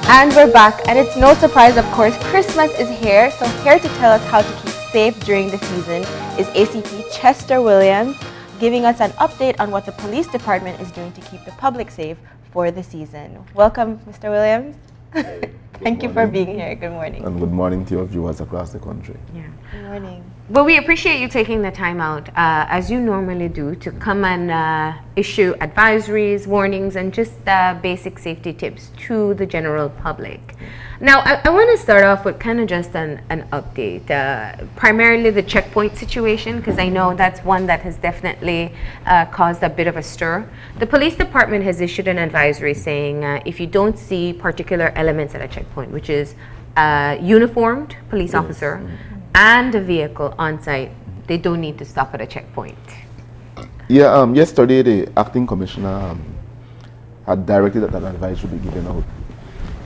And we're back, and it's no surprise, of course, Christmas is here. So here to tell us how to keep safe during the season is ACP Chester Williams, giving us an update on what the police department is doing to keep the public safe for the season. Welcome, Mr. Williams. Thank you for being here. Good morning. And good morning to your viewers across the country. Yeah. Good morning. Well, we appreciate you taking the time out, as you normally do, to come and issue advisories, warnings, and just basic safety tips to the general public. Now, I want to start off with kind of just an update, primarily the checkpoint situation, because I know that's one that has definitely caused a bit of a stir. The police department has issued an advisory saying if you don't see particular elements at a checkpoint, which is uniformed police officer and a vehicle on site, they don't need to stop at a checkpoint. Yeah, yesterday the acting commissioner had directed that an advice should be given out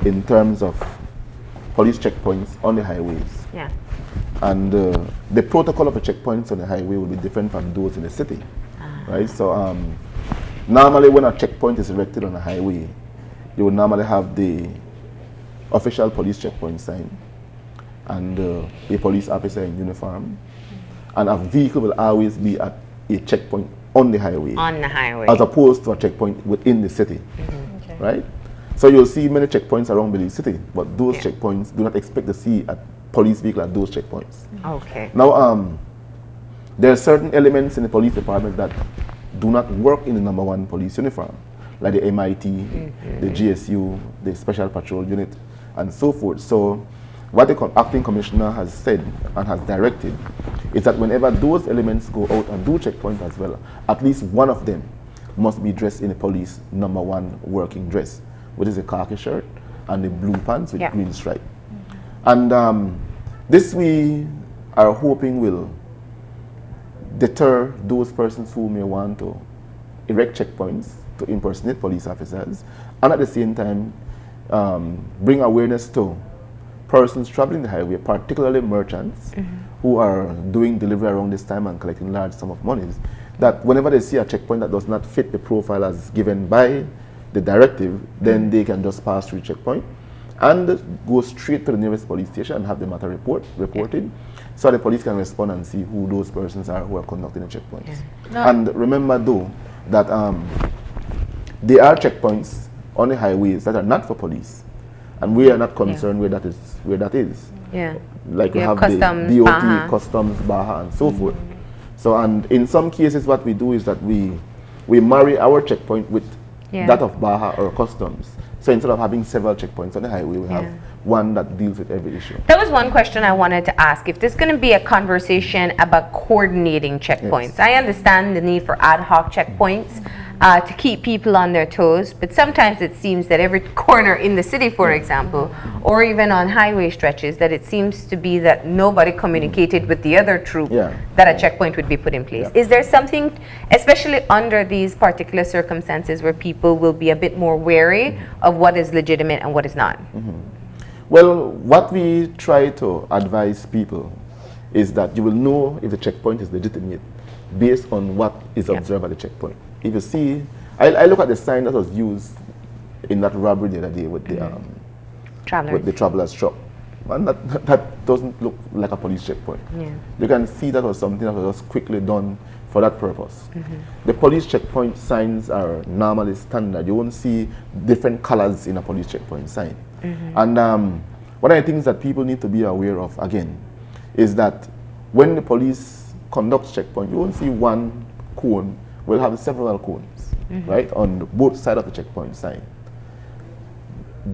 in terms of police checkpoints on the highways. Yeah. And the protocol of the checkpoints on the highway will be different from those in the city, right? So normally when a checkpoint is erected on a highway, you will normally have the official police checkpoint sign and a police officer in uniform, and a vehicle will always be at a checkpoint on the highway. On the highway. As opposed to a checkpoint within the city, Okay. right? So you'll see many checkpoints around Belize City, but those checkpoints do not expect to see a police vehicle at those checkpoints. Okay. Now, there are certain elements in the police department that do not work in the #1 police uniform, like the MIT, the GSU, the Special Patrol Unit, and so forth. So what the acting commissioner has said and has directed is that whenever those elements go out and do checkpoint as well, at least one of them must be dressed in a police #1 working dress, which is a khaki shirt and the blue pants with green stripe. And this we are hoping will deter those persons who may want to erect checkpoints to impersonate police officers, and at the same time bring awareness to persons traveling the highway, particularly merchants who are doing delivery around this time and collecting large sum of monies, that whenever they see a checkpoint that does not fit the profile as given by the directive, then they can just pass through the checkpoint and go straight to the nearest police station and have the matter reported, so the police can respond and see who those persons are who are conducting the checkpoints. And remember though that there are checkpoints on the highways that are not for police, and we are not concerned where that is. Yeah. Like we have customs, the DOT, Baja. customs, Baja, and so forth. So, and in some cases what we do is that we marry our checkpoint with that of Baja or customs. So instead of having several checkpoints on the highway, we have one that deals with every issue. That was one question I wanted to ask. If there's going to be a conversation about coordinating checkpoints, I understand the need for ad hoc checkpoints to keep people on their toes, but sometimes it seems that every corner in the city, for example, or even on highway stretches, that it seems to be that nobody communicated with the other troop that a checkpoint would be put in place. Is there something, especially under these particular circumstances, where people will be a bit more wary of what is legitimate and what is not? Well, what we try to advise people is that you will know if the checkpoint is legitimate based on what is observed at the checkpoint. If you see, I look at the sign that was used in that robbery the other day with the traveler's truck, and that doesn't look like a police checkpoint. You can see that was something that was just quickly done for that purpose. The police checkpoint signs are normally standard. You won't see different colors in a police checkpoint sign. And one of the things that people need to be aware of, again, is that when the police conducts checkpoint, you won't see one cone. We'll have several cones, right, on both sides of the checkpoint sign.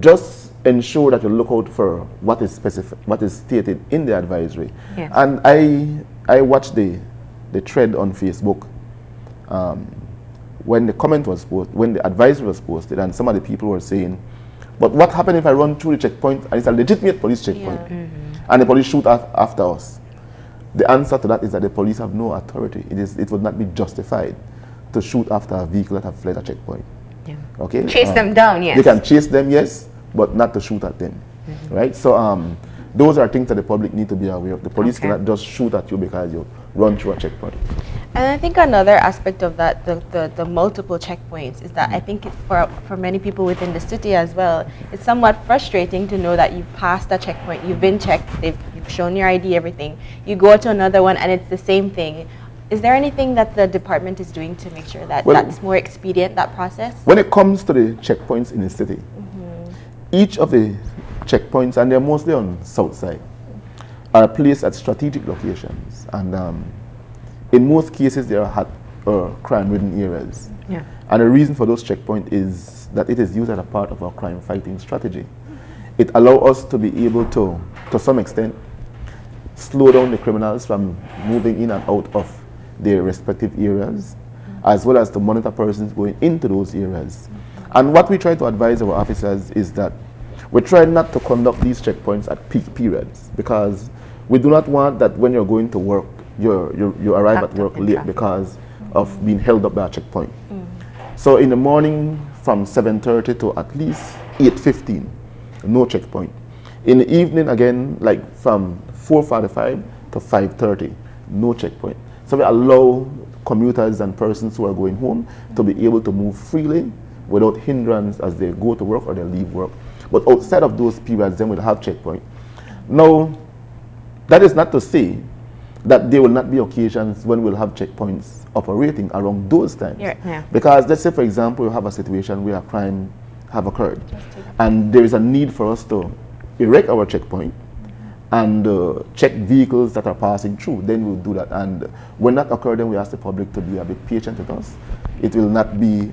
Just ensure that you look out for what is specific, what is stated in the advisory. And I watched the thread on Facebook when the comment was posted, when the advisory was posted, and some of the people were saying, but what happens if I run through the checkpoint and it's a legitimate police checkpoint and the police shoot after us? The answer to that is that the police have no authority. It would not be justified to shoot after a vehicle that have fled a checkpoint. Okay? Chase them down, yes. They can chase them, yes, but not to shoot at them, right? So those are things that the public need to be aware of. The police cannot just shoot at you because you run through a checkpoint. And I think another aspect of that, the multiple checkpoints, is that I think for many people within the city as well, it's somewhat frustrating to know that you've passed that checkpoint, you've been checked, you've shown your ID, everything. You go to another one and it's the same thing. Is there anything that the department is doing to make sure that that's more expedient, that process? When it comes to the checkpoints in the city, each of the checkpoints, and they're mostly on south side, are placed at strategic locations. And in most cases, they are hot or crime-ridden areas. Yeah. And the reason for those checkpoints is that it is used as a part of our crime-fighting strategy. It allows us to be able to some extent, slow down the criminals from moving in and out of their respective areas, as well as to monitor persons going into those areas. And what we try to advise our officers is that we try not to conduct these checkpoints at peak periods, because we do not want that when you're going to work, you arrive at work late because of being held up by a checkpoint. So in the morning from 7:30 to at least 8:15, no checkpoint. In the evening again, like from 4:45 to 5:30, no checkpoint. So we allow commuters and persons who are going home to be able to move freely without hindrance as they go to work or they leave work. But outside of those periods, then we'll have checkpoint. Now, that is not to say that there will not be occasions when we'll have checkpoints operating around those times. Yeah. Because let's say, for example, you have a situation where a crime have occurred, and there is a need for us to erect our checkpoint and check vehicles that are passing through, then we'll do that. And when that occurs, then we ask the public to be a bit patient with us. It will not be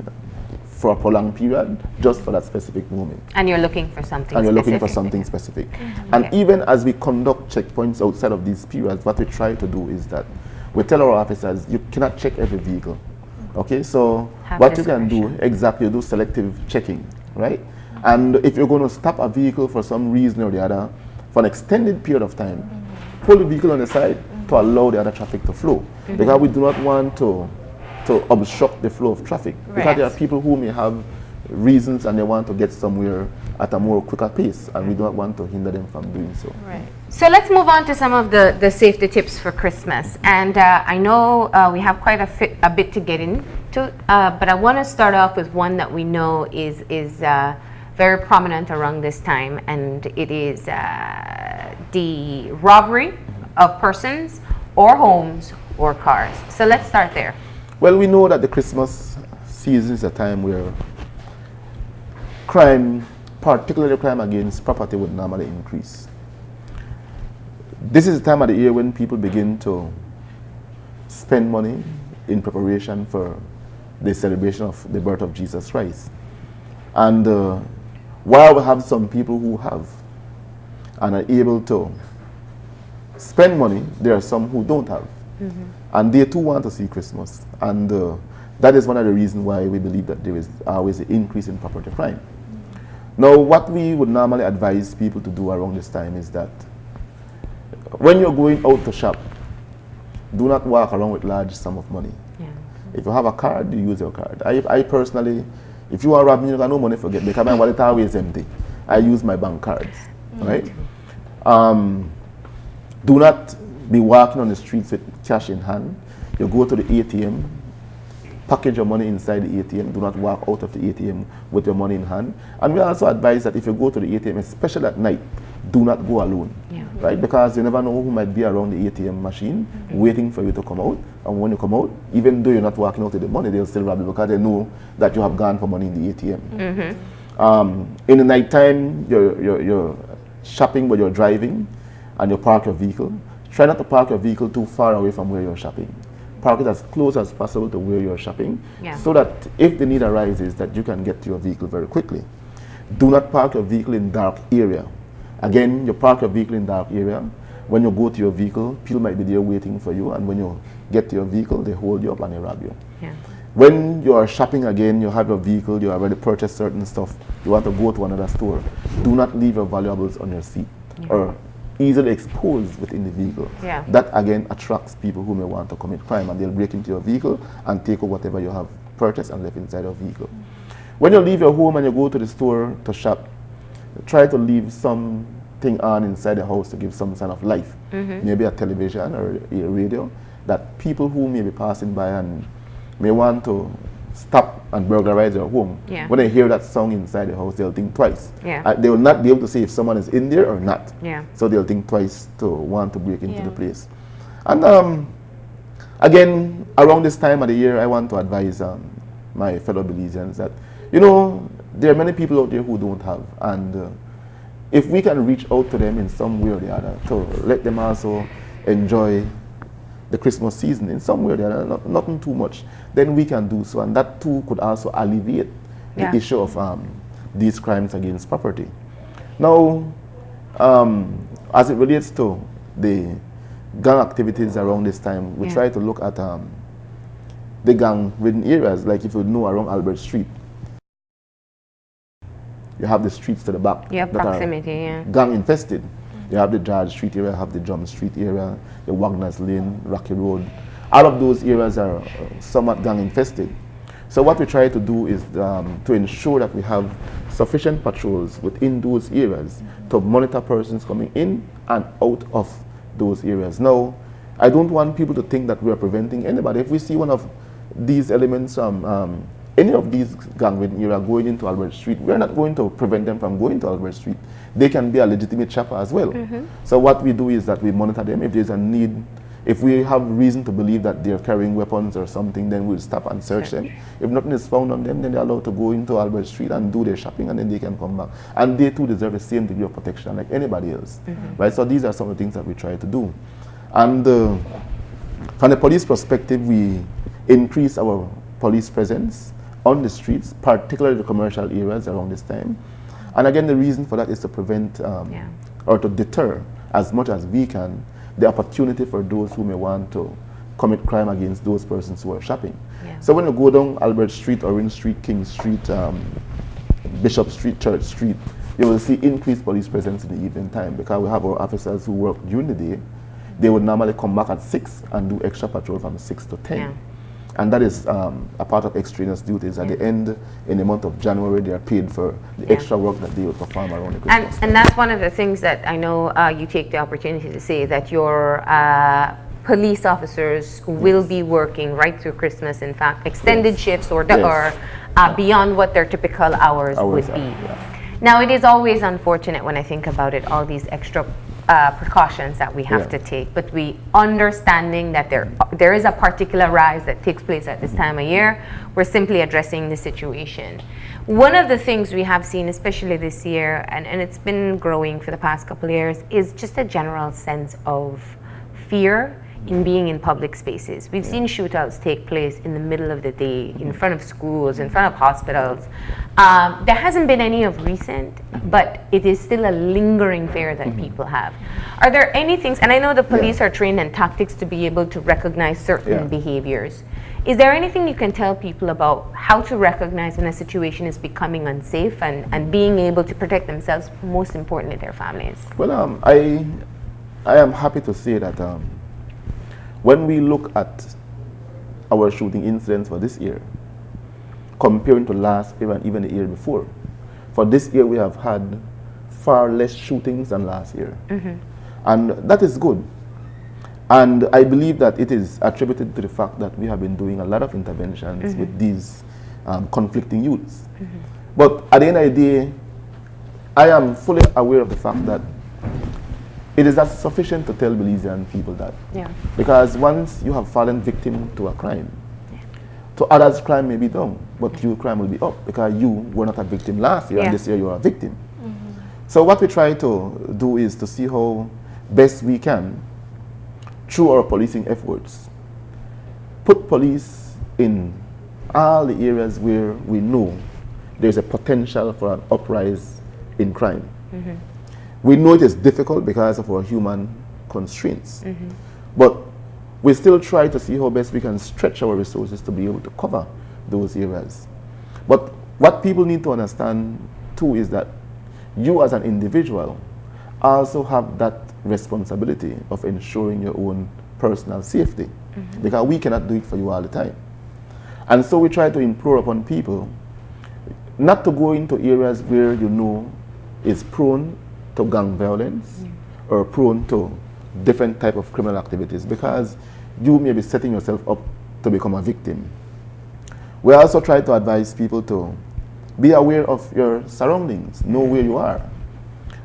for a prolonged period, just for that specific moment. And you're looking for something And you're specific. looking for something specific. And even as we conduct checkpoints outside of these periods, what we try to do is that we tell our officers, you cannot check every vehicle. Okay, so what you can do, exactly, you do selective checking, right? And if you're going to stop a vehicle for some reason or the other, for an extended period of time, pull the vehicle on the side to allow the other traffic to flow. Because we do not want to obstruct the flow of traffic. Because there are people who may have reasons and they want to get somewhere at a more quicker pace, and we do not want to hinder them from doing so. Right. So let's move on to some of the safety tips for Christmas. And I know we have quite a bit to get into, but I want to start off with one that we know is very prominent around this time, and it is the robbery of persons or homes or cars. So let's start there. Well, we know that the Christmas season is a time where crime, particularly crime against property, would normally increase. This is the time of the year when people begin to spend money in preparation for the celebration of the birth of Jesus Christ. And while we have some people who have and are able to spend money, there are some who don't have. And they too want to see Christmas. And that is one of the reasons why we believe that there is always an increase in property crime. Now, what we would normally advise people to do around this time is that when you're going out to shop, do not walk around with large sum of money. If you have a card, you use your card. I personally, if you are robbing, you got no money, forget, because my wallet always empty. I use my bank cards, right? Do not be walking on the streets with cash in hand. You go to the ATM, package your money inside the ATM. Do not walk out of the ATM with your money in hand. And we also advise that if you go to the ATM, especially at night, do not go alone, right? Because you never know who might be around the ATM machine waiting for you to come out. And when you come out, even though you're not walking out with the money, they'll still rob you because they know that you have gone for money in the ATM. In the night time, you're shopping, but you're driving, and you park your vehicle. Try not to park your vehicle too far away from where you're shopping. Park it as close as possible to where you're shopping, so that if the need arises, that you can get to your vehicle very quickly. Do not park your vehicle in dark area. Again, you park your vehicle in dark area. When you go to your vehicle, people might be there waiting for you, and when you get to your vehicle, they hold you up and they rob you. When you are shopping again, you have your vehicle, you already purchased certain stuff, you want to go to another store, do not leave your valuables on your seat or easily exposed within the vehicle. That again attracts people who may want to commit crime, and they'll break into your vehicle and take over whatever you have purchased and left inside your vehicle. When you leave your home and you go to the store to shop, try to leave something on inside the house to give some sign of life. Maybe a television or a radio. that people who may be passing by and may want to stop and burglarize your home, Yeah. when they hear that song inside the house, they'll think twice. Yeah. They will not be able to say if someone is in there or not. Yeah. So they'll think twice to want to break into Yeah. the place. And again, around this time of the year, I want to advise my fellow Belizeans that, you know, there are many people out there who don't have, and if we can reach out to them in some way or the other to let them also enjoy the Christmas season in some way or the other, nothing too much, then we can do so, and that too could also alleviate Yeah. the issue of these crimes against property. Now, as it relates to the gang activities around this time, we Yeah. try to look at the gang-ridden areas, like if you know around Albert Street. You have the streets to the back You have that proximity, yeah. are gang-infested. You have the George Street area, have the Drum Street area, the Wagner's Lane, Rocky Road. All of those areas are somewhat gang-infested. So what we try to do is to ensure that we have sufficient patrols within those areas to monitor persons coming in and out of those areas. Now, I don't want people to think that we are preventing anybody. If we see one of these elements from any of these gang-ridden areas going into Albert Street, we're not going to prevent them from going to Albert Street. They can be a legitimate shopper as well. So what we do is that we monitor them. If there's a need, if we have reason to believe that they're carrying weapons or something, then we'll stop and search them. If nothing is found on them, then they're allowed to go into Albert Street and do their shopping, and then they can come back. And they too deserve the same degree of protection like anybody else. Right? So these are some of the things that we try to do. And from the police perspective, we increase our police presence on the streets, particularly the commercial areas around this time. And again, the reason for that is to prevent or to deter as much as we can the opportunity for those who may want to commit crime against those persons who are shopping. Yeah. So when you go down Albert Street, Orange Street, King Street, Bishop Street, Church Street, you will see increased police presence in the evening time, because we have our officers who work during the day. They would normally come back at 6 and do extra patrol from 6 to 10. Yeah. And that is a part of extraneous duties. At the end, in the month of January, they are paid for the extra work that they will perform around the Christmas. And that's one of the things that I know you take the opportunity to say, that your police officers will be working right through Christmas, in fact, extended shifts or beyond what their typical hours would be. Now, it is always unfortunate when I think about it, all these extra precautions that we have to take, but we understanding that there is a particular rise that takes place at this time of year, we're simply addressing the situation. One of the things we have seen, especially this year, and it's been growing for the past couple of years, is just a general sense of fear in being in public spaces. We've seen shootouts take place in the middle of the day, in front of schools, in front of hospitals. There hasn't been any of recent, but it is still a lingering fear that people have. Are there any things, and I know the police are trained in tactics to be able to recognize certain behaviors. Is there anything you can tell people about how to recognize when a situation is becoming unsafe and being able to protect themselves, most importantly their families? Well, I am happy to say that when we look at our shooting incidents for this year, comparing to last year and even the year before, for this year we have had far less shootings than last year. And that is good. And I believe that it is attributed to the fact that we have been doing a lot of interventions with these conflicting youths. But at the end of the day, I am fully aware of the fact that it is not sufficient to tell Belizean people that. Because once you have fallen victim to a crime, to others crime may be down, but your crime will be up, because you were not a victim last year and this year you are a victim. So what we try to do is to see how best we can, through our policing efforts, put police in all the areas where we know there's a potential for an uprise in crime. We know it is difficult because of our human constraints, but we still try to see how best we can stretch our resources to be able to cover those areas. But what people need to understand too is that you as an individual also have that responsibility of ensuring your own personal safety, because we cannot do it for you all the time. And so we try to implore upon people not to go into areas where you know is prone to gang violence or prone to different type of criminal activities, because you may be setting yourself up to become a victim. We also try to advise people to be aware of your surroundings, know where you are,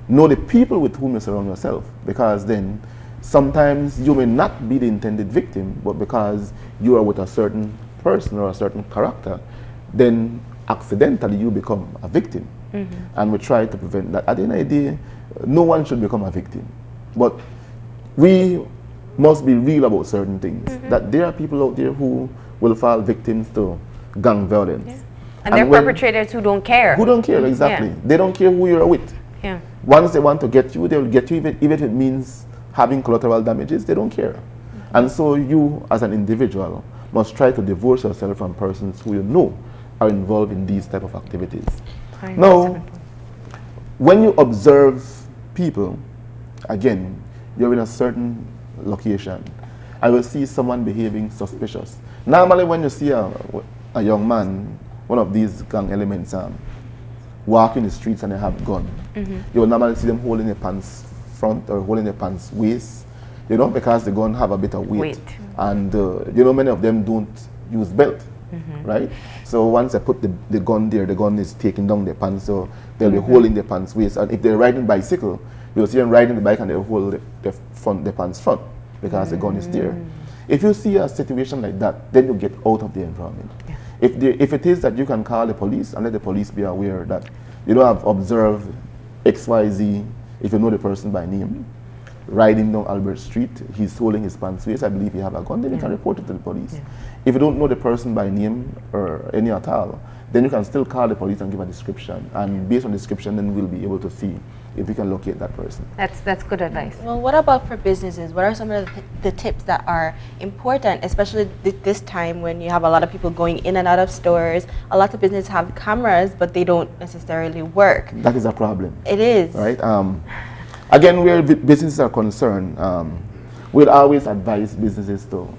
know the people with whom you surround yourself, because then sometimes you may not be the intended victim, but because you are with a certain person or a certain character, then accidentally you become a victim. And we try to prevent that. At the end of the day, no one should become a victim. But we must be real about certain things, that there are people out there who will fall victims to gang violence. And there are perpetrators who don't care. Who don't care, exactly. They don't care who you're with. Once they want to get you, they will get you, even if it means having collateral damages, they don't care. And so you, as an individual, must try to divorce yourself from persons who you know are involved in these type of activities. Now, when you observe people, again, you're in a certain location, I will see someone behaving suspicious. Normally, when you see a young man, one of these gang elements, walking the streets and they have a gun, you will normally see them holding their pants front or holding their pants waist, you know, because the gun have a bit of weight. And, you know, many of them don't use belt, right? So once they put the gun there, the gun is taking down their pants, so they'll be holding their pants waist. And if they're riding bicycle, you'll see them riding the bike and they'll hold the pants front because the gun is there. If you see a situation like that, then you get out of the environment. If it is that you can call the police and let the police be aware that you don't have observed XYZ, if you know the person by name, riding down Albert Street, he's holding his pants waist, I believe he have a gun, then you can report it to the police. If you don't know the person by name or any at all, then you can still call the police and give a description. And based on description, then we'll be able to see if we can locate that person. That's good advice. Well, what about for businesses? What are some of the tips that are important, especially this time when you have a lot of people going in and out of stores? A lot of businesses have cameras, but they don't necessarily work. That is a problem. It is. Right? Again, where businesses are concerned, we'll always advise businesses to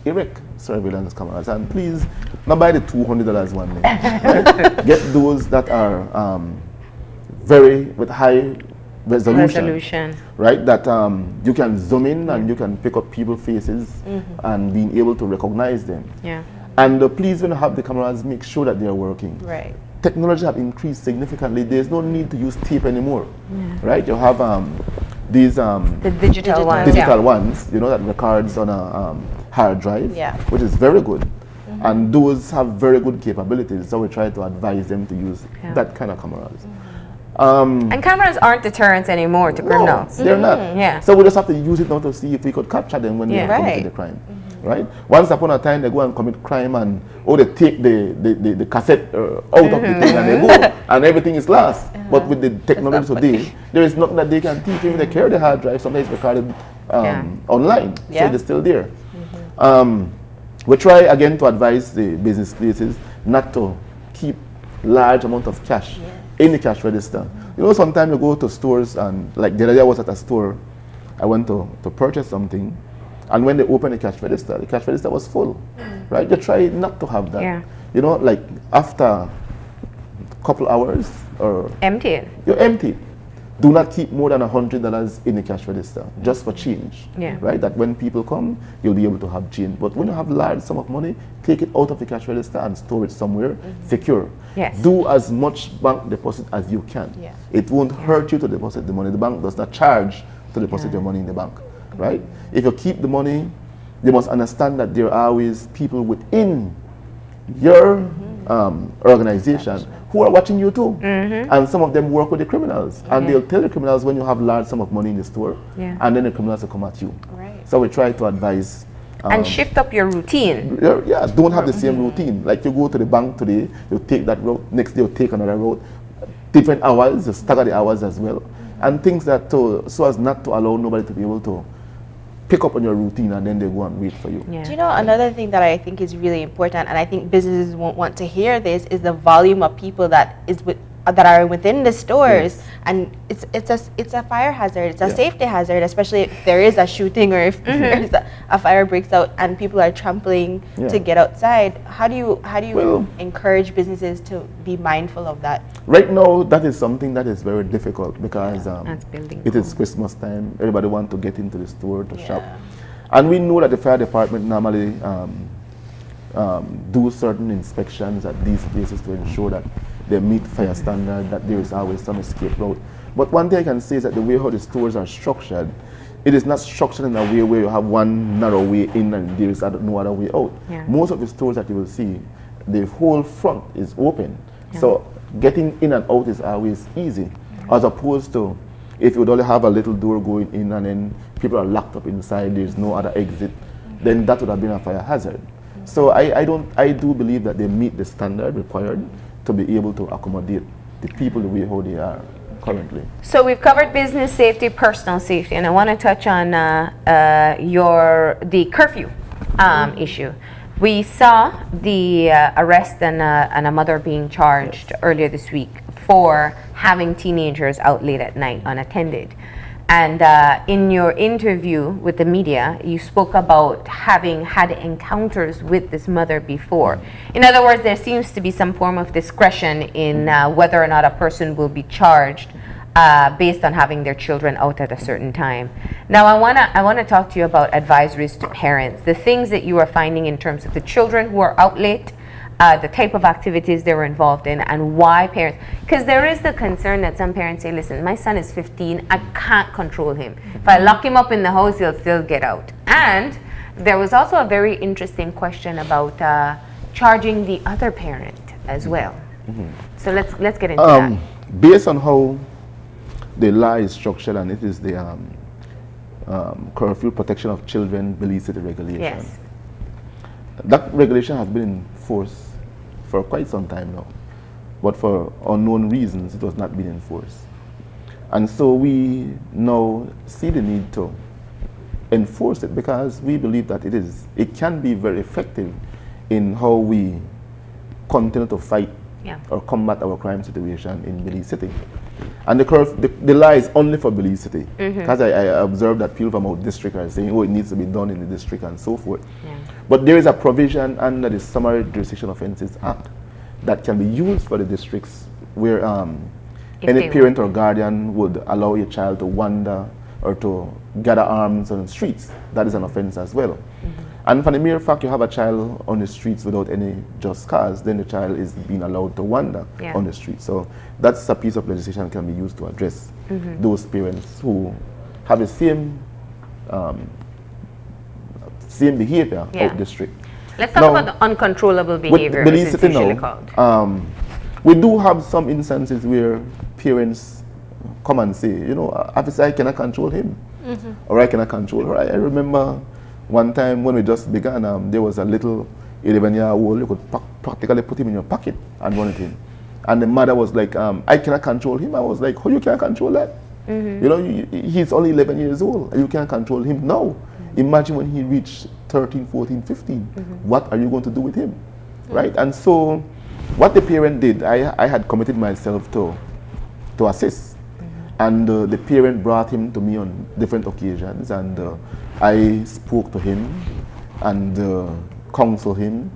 erect surveillance cameras. And please, not buy the $200 one day. Right? Get those that are with high resolution, right? That you can zoom in and you can pick up people's faces and being able to recognize them. And please, when you have the cameras, make sure that they are working. Right. Technology have increased significantly. There's no need to use tape anymore, right? You have these the digital ones, you know, that records on a hard drive, which is very good. And those have very good capabilities. So we try to advise them to use that kind of cameras. And cameras aren't deterrents anymore to criminals. No, they're not. So we just have to use it now to see if we could capture them when they have committed the crime. Right? Once upon a time, they go and commit crime and they take the cassette out of the thing and they go and everything is lost. But with the technology today, there is nothing that they can teach. Even they carry the hard drive, sometimes recorded online, so it's still there. We try again to advise the business places not to keep large amount of cash in the cash register. You know, sometimes you go to stores and like the other day I was at a store, I went to purchase something. And when they opened the cash register was full, right? You try not to have that. You know, like after a couple hours or... You're empty. Do not keep more than $100 in the cash register, just for change, right? That when people come, you'll be able to have change. But when you have large sum of money, take it out of the cash register and store it somewhere secure. Do as much bank deposit as you can. It won't hurt you to deposit the money. The bank does not charge to deposit your money in the bank. Right? If you keep the money, you must understand that there are always people within your organization who are watching you too. And some of them work with the criminals. And they'll tell the criminals when you have large sum of money in the store, and then the criminals will come at you. So we try to advise. And shift up your routine. Don't have the same routine. Like you go to the bank today, you take that route, next day you take another route. Different hours, you stagger the hours as well. And things that so as not to allow nobody to be able to pick up on your routine and then they go and wait for you. Do you know another thing that I think is really important, and I think businesses won't want to hear this, is the volume of people that are within the stores, and it's a fire hazard, it's a safety hazard, especially if there is a shooting or if there's a fire breaks out and people are trampling to get outside. How do you encourage businesses to be mindful of that? Right now, that is something that is very difficult because it is Christmas time. Everybody wants to get into the store to shop. And we know that the fire department normally do certain inspections at these places to ensure that they meet fire standard, that there is always some escape route. But one thing I can say is that the way how the stores are structured, it is not structured in a way where you have one narrow way in and there is no other way out. Yeah. Most of the stores that you will see, the whole front is open. So getting in and out is always easy, as opposed to if you would only have a little door going in and then people are locked up inside, there's no other exit, then that would have been a fire hazard. So I do believe that they meet the standard required to be able to accommodate the people the way how they are currently. So we've covered business safety, personal safety, and I want to touch on the curfew issue. We saw the arrest and a mother being charged earlier this week for having teenagers out late at night unattended. And in your interview with the media, you spoke about having had encounters with this mother before. In other words, there seems to be some form of discretion in whether or not a person will be charged based on having their children out at a certain time. Now, I wanna talk to you about advisories to parents, the things that you are finding in terms of the children who are out late, the type of activities they were involved in, and why parents, because there is the concern that some parents say, listen, my son is 15, I can't control him. If I lock him up in the house, he'll still get out. And there was also a very interesting question about charging the other parent as well. So let's get into that. Based on how the law is structured, and it is the Curfew Protection of Children Belize City regulation. Yes. That regulation has been in force for quite some time now, but for unknown reasons it was not being enforced. And so we now see the need to enforce it because we believe that it can be very effective in how we continue to fight or combat our crime situation in Belize City. And the law is only for Belize City, because I observed that people from our district are saying, oh, it needs to be done in the district and so forth. But there is a provision under the Summary Jurisdiction Offences Act that can be used for the districts where any parent or guardian would allow a child to wander or to gather arms on the streets. That is an offense as well. And for the mere fact you have a child on the streets without any just cause, then the child is being allowed to wander on the street. So that's a piece of legislation that can be used to address those parents who have the same behavior out the street. Let's talk about the uncontrollable behavior, as it's usually called. We do have some instances where parents come and say, you know, officer, I cannot control him, or I cannot control her. I remember one time when we just began, there was a little 11-year-old, you could practically put him in your pocket and run it in. And the mother was like, I cannot control him. I was like, oh, you can't control that? You know, he's only 11 years old, and you can't control him now. Imagine when he reached 13, 14, 15. What are you going to do with him? Right? And so what the parent did, I had committed myself to assist. And the parent brought him to me on different occasions, and I spoke to him and counseled him.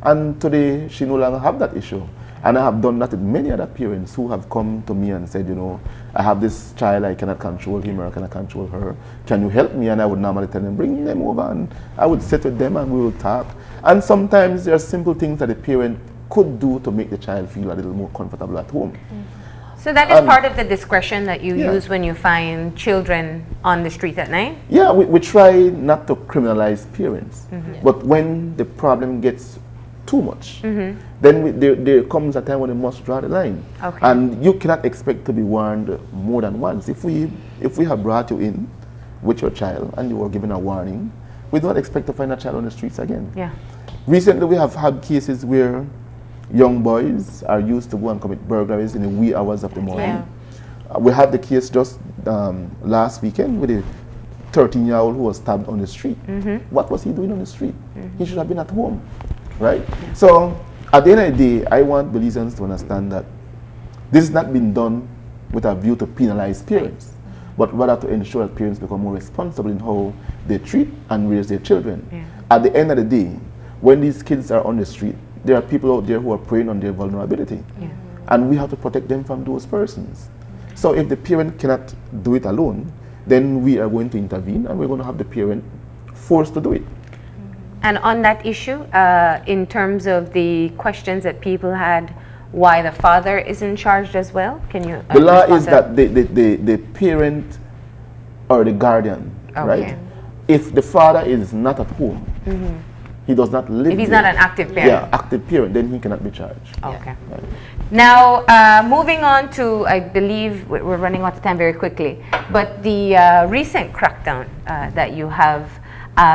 And today, she no longer have that issue. And I have done that with many other parents who have come to me and said, you know, I have this child, I cannot control him or I cannot control her. Can you help me? And I would normally tell them, bring them over, and I would sit with them and we will talk. And sometimes there are simple things that the parent could do to make the child feel a little more comfortable at home. So that is part of the discretion that you use when you find children on the street at night? Yeah, we try not to criminalize parents. But when the problem gets too much, then there comes a time when you must draw the line. And you cannot expect to be warned more than once. If we have brought you in with your child and you were given a warning, we don't expect to find a child on the streets again. Recently we have had cases where young boys are used to go and commit burglaries in the wee hours of the morning. We had the case just last weekend with a 13-year-old who was stabbed on the street. What was he doing on the street? He should have been at home, right? So at the end of the day, I want Belizeans to understand that this is not being done with a view to penalize parents, but rather to ensure that parents become more responsible in how they treat and raise their children. At the end of the day, when these kids are on the street, there are people out there who are preying on their vulnerability. And we have to protect them from those persons. So if the parent cannot do it alone, then we are going to intervene and we're going to have the parent forced to do it. And on that issue, in terms of the questions that people had, why the father isn't charged as well, can you? The law is that the parent or the guardian, right? If the father is not at home, he does not live. If he's there, not an active parent. Yeah, active parent, then he cannot be charged. Okay. Right. Now, moving on to, I believe we're running out of time very quickly, but the recent crackdown that you have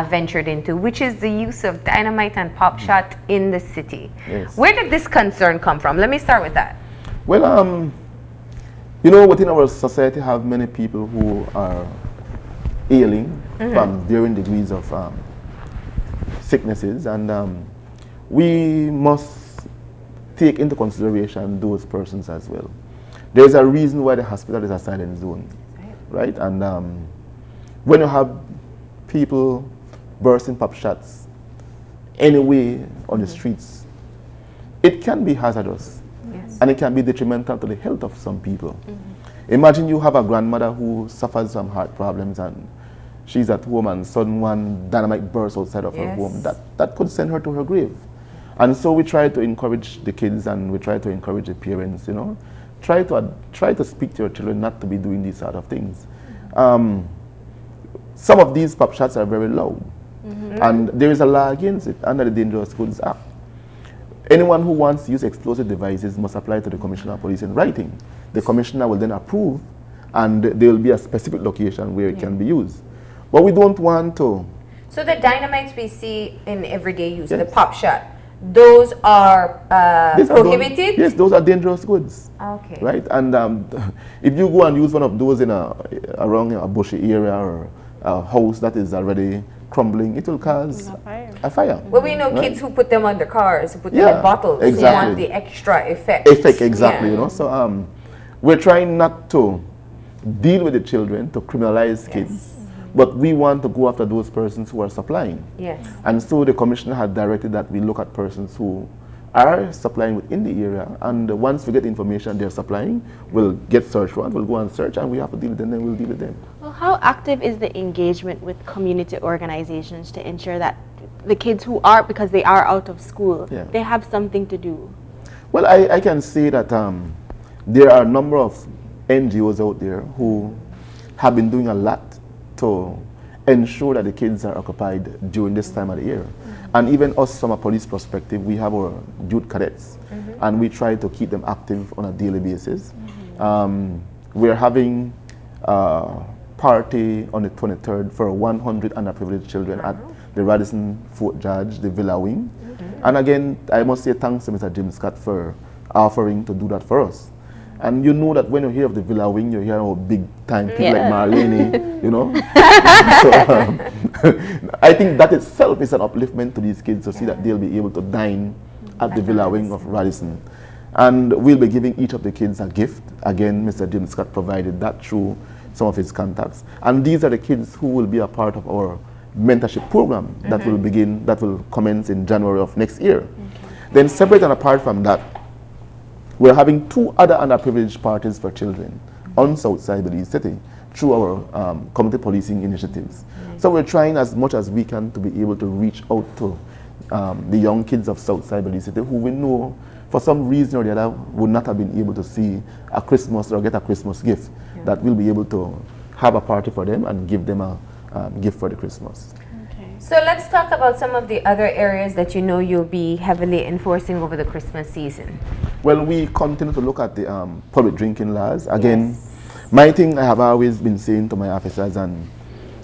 ventured into, which is the use of dynamite and pop shot in the city. Yes. Where did this concern come from? Let me start with that. Well, you know, within our society have many people who are ailing from varying degrees of sicknesses, and we must take into consideration those persons as well. There's a reason why the hospital is a silent zone, right? And when you have people bursting pop shots anyway on the streets, it can be hazardous. Yes. And it can be detrimental to the health of some people. Imagine you have a grandmother who suffers from heart problems and she's at home and sudden one dynamite bursts outside of her home. That could send her to her grave. And so we try to encourage the kids and we try to encourage the parents, you know. Try to speak to your children not to be doing these sort of things. Some of these pop shots are very loud. And there is a law against it under the Dangerous Goods Act. Anyone who wants to use explosive devices must apply to the Commissioner of Police in writing. The Commissioner will then approve, and there will be a specific location where it can be used. But we don't want to. So the dynamites we see in everyday use, the pop shot, those are prohibited? Yes, those are dangerous goods. Okay. Right? And if you go and use one of those in around a bushy area or a house that is already crumbling, it will cause a fire. Well, we know kids who put them on their cars, who put them in bottles, who want the extra effect. Exactly, you know. So we're trying not to deal with the children, to criminalize kids, but we want to go after those persons who are supplying. Yes. And so the commissioner had directed that we look at persons who are supplying within the area, and once we get information they're supplying, we'll get search warrant, we'll go and search, and we have to deal with them, then we'll deal with them. Well, how active is the engagement with community organizations to ensure that the kids who are, because they are out of school, they have something to do? Well, I can say that there are a number of NGOs out there who have been doing a lot to ensure that the kids are occupied during this time of the year. And even us, from a police perspective, we have our youth cadets, and we try to keep them active on a daily basis. We're having a party on the 23rd for 100 underprivileged children at the Radisson Fort George, the Villa Wing. And again, I must say thanks to Mr. Jim Scott for offering to do that for us. And you know that when you hear of the Villa Wing, you hear about big time people like Marlene, you know. So I think that itself is an upliftment to these kids to see that they'll be able to dine at the Villa Wing of Radisson. And we'll be giving each of the kids a gift. Again, Mr. Jim Scott provided that through some of his contacts. And these are the kids who will be a part of our mentorship program that will commence in January of next year. Then separate and apart from that, we're having 2 other underprivileged parties for children on Southside Belize City through our community policing initiatives. So we're trying as much as we can to be able to reach out to the young kids of Southside Belize City who we know for some reason or the other would not have been able to see a Christmas or get a Christmas gift, that we'll be able to have a party for them and give them a gift for the Christmas. So let's talk about some of the other areas that you know you'll be heavily enforcing over the Christmas season. Well, we continue to look at the public drinking laws. Again, my thing I have always been saying to my officers, and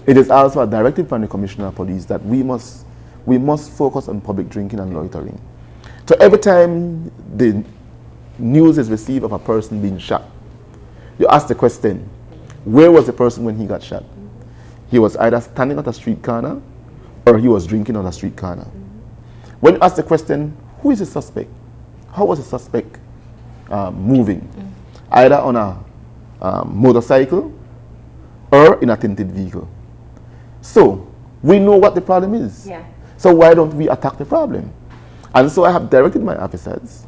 it is also a directive from the Commissioner of Police, that we must focus on public drinking and loitering. So every time the news is received of a person being shot, you ask the question, where was the person when he got shot? He was either standing at a street corner or he was drinking on a street corner. When you ask the question, who is the suspect? How was the suspect moving? Either on a motorcycle or in a tinted vehicle. So we know what the problem is. So why don't we attack the problem? And so I have directed my officers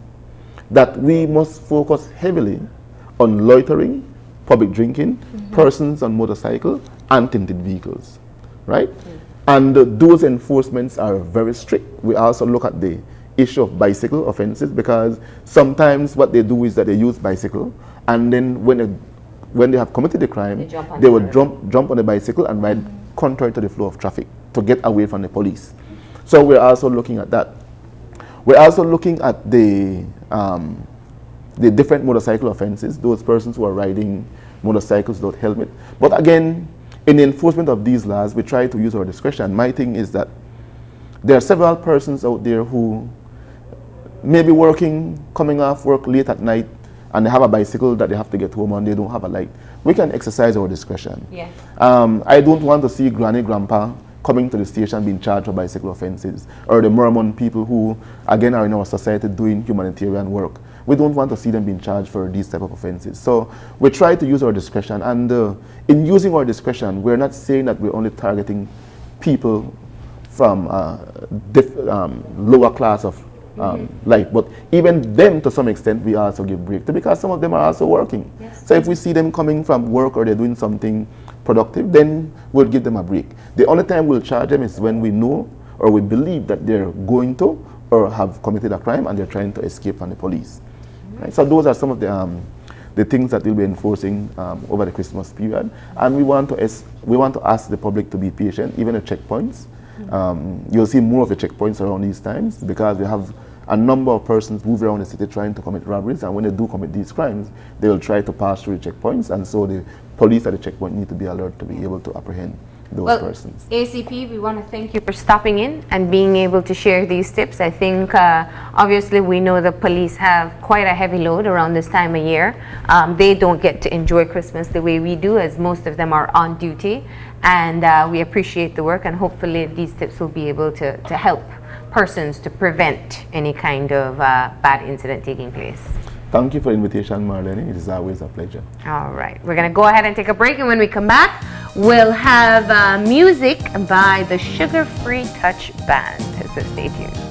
that we must focus heavily on loitering, public drinking, persons on motorcycle, and tinted vehicles, right? And those enforcements are very strict. We also look at the issue of bicycle offenses, because sometimes what they do is that they use bicycle, and then when they have committed the crime, they will jump on the bicycle and ride contrary to the flow of traffic to get away from the police. So we're also looking at that. We're also looking at the different motorcycle offenses, those persons who are riding motorcycles without helmet. But again, in the enforcement of these laws, we try to use our discretion. My thing is that there are several persons out there who may be coming off work late at night, and they have a bicycle that they have to get home on, they don't have a light. We can exercise our discretion. Yeah. I don't want to see granny, grandpa coming to the station being charged for bicycle offenses, or the Mormon people who, again, are in our society doing humanitarian work. We don't want to see them being charged for these type of offenses. So we try to use our discretion, and in using our discretion, we're not saying that we're only targeting people from lower class of life, but even them, to some extent, we also give break to, because some of them are also working. Yes. So if we see them coming from work or they're doing something productive, then we'll give them a break. The only time we'll charge them is when we know or we believe that they're going to or have committed a crime and they're trying to escape from the police. Right? So those are some of the things that we'll be enforcing over the Christmas period, and we want to ask the public to be patient, even at checkpoints. You'll see more of the checkpoints around these times, because we have a number of persons move around the city trying to commit robberies, and when they do commit these crimes, they will try to pass through the checkpoints, and so the police at the checkpoint need to be alert to be able to apprehend those persons. ACP, we want to thank you for stopping in and being able to share these tips. I think obviously we know the police have quite a heavy load around this time of year. They don't get to enjoy Christmas the way we do, as most of them are on duty, and we appreciate the work, and hopefully these tips will be able to help persons to prevent any kind of bad incident taking place. Thank you for the invitation, Marlene. It is always a pleasure. All right, we're going to go ahead and take a break, and when we come back, we'll have music by the Sugar Free Touch Band. So stay tuned.